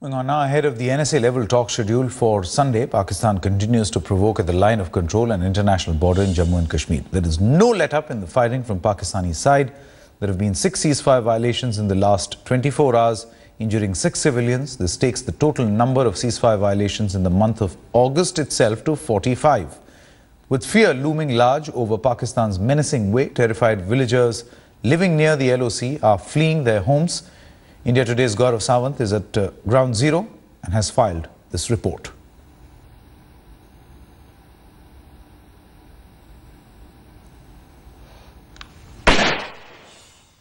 Going on now, ahead of the NSA-level talk scheduled for Sunday, Pakistan continues to provoke at the line of control and international border in Jammu and Kashmir. There is no let-up in the fighting from Pakistani side. There have been 6 ceasefire violations in the last 24 hours, injuring 6 civilians. This takes the total number of ceasefire violations in the month of August itself to 45. With fear looming large over Pakistan's menacing way, terrified villagers living near the LOC are fleeing their homes. India Today's Gaurav Sawant is at ground zero and has filed this report.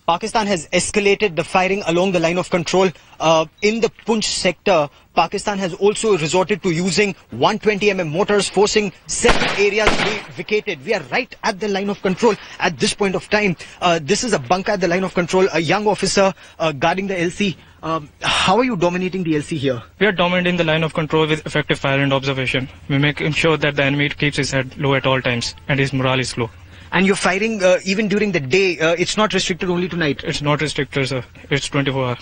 Pakistan has escalated the firing along the line of control. In the Poonch sector, Pakistan has also resorted to using 120mm mortars, forcing several areas to be vacated. We are right at the line of control at this point of time. This is a bunker at the line of control, a young officer guarding the LC. How are you dominating the LC here? We are dominating the line of control with effective fire and observation. We make ensure that the enemy keeps his head low at all times and his morale is low. And you're firing even during the day. It's not restricted only to night. It's not restricted, sir. It's 24 hours.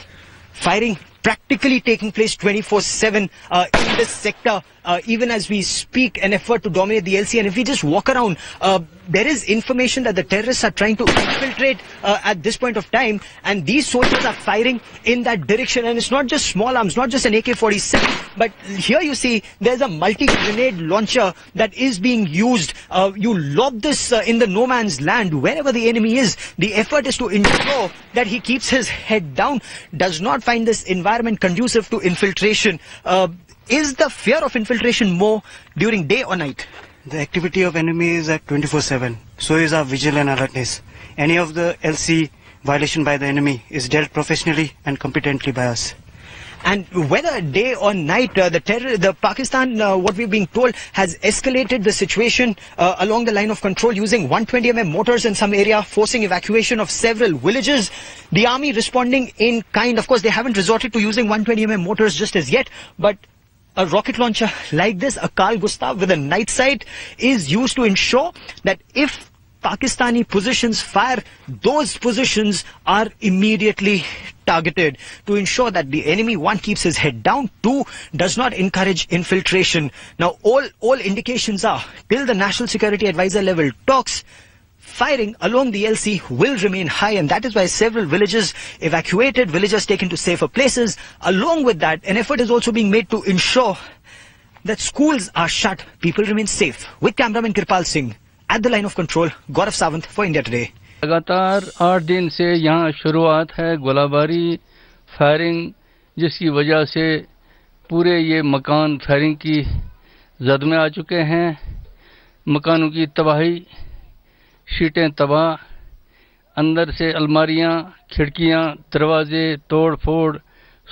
Firing practically taking place 24/7 in this sector. Even as we speak, an effort to dominate the LC. And if we just walk around, there is information that the terrorists are trying to infiltrate at this point of time. And these soldiers are firing in that direction. And it's not just small arms, not just an AK-47. But here you see there's a multi-grenade launcher that is being used. You lob this in the no man's land, wherever the enemy is. The effort is to ensure that he keeps his head down, does not find this environment conducive to infiltration. Is the fear of infiltration more during day or night? The activity of enemy is at 24/7. So is our vigil and alertness. Any of the LC violation by the enemy is dealt professionally and competently by us. And whether day or night, the Pakistan, what we're being told, has escalated the situation along the line of control using 120mm mortars in some area, forcing evacuation of several villages. The army responding in kind. Of course, they haven't resorted to using 120mm mortars just as yet, but a rocket launcher like this, a Carl Gustav with a night sight, is used to ensure that if Pakistani positions fire, those positions are immediately targeted to ensure that the enemy, one, keeps his head down, two, does not encourage infiltration. Now, all indications are, till the National Security Advisor level talks, firing along the LC will remain high, and that is why several villages evacuated, villagers taken to safer places. Along with that, an effort is also being made to ensure that schools are shut, people remain safe. With cameraman Kirpal Singh, at the line of control, Gaurav Sawant for India Today. लगातार 8 दिन से यहाँ शुरुआत है गोलाबारी, firing, जिसकी वजह से पूरे ये मकान फायरिंग की जद में आ चुके हैं। मकानों की तबाही, शीटें तबाह, अंदर से अलमारियाँ, खिड़कियाँ, दरवाजे तोड़ फोड़,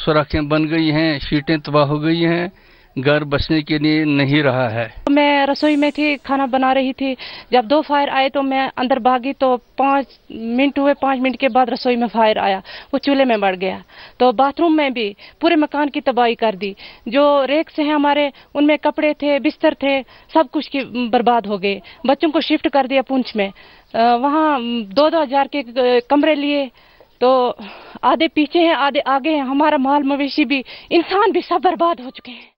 सुराखें बन गई हैं, शीटें तबाह हो गई हैं, घर बसने के लिए नहीं रहा है। मैं रसोई में थी, खाना बना रही थी, जब 2 फायर आए तो मैं अंदर भागी, तो 5 मिनट हुए, 5 मिनट के बाद रसोई में फायर आया, वो चूल्हे में बढ़ गया। तो बाथरूम में भी पूरे मकान की तबाही कर दी। जो रेक्स हैं हमारे, उनमें कपड़े थे, बिस्तर थे, सब कुछ की बर्बाद हो गए। बच्चों को शिफ्ट कर दिया पुंछ में, वहाँ 2-2 हजार के कमरे लिए, तो आधे पीछे हैं, आधे आगे हैं। हमारा माल मवेशी भी, इंसान भी सब बर्बाद हो चुके हैं।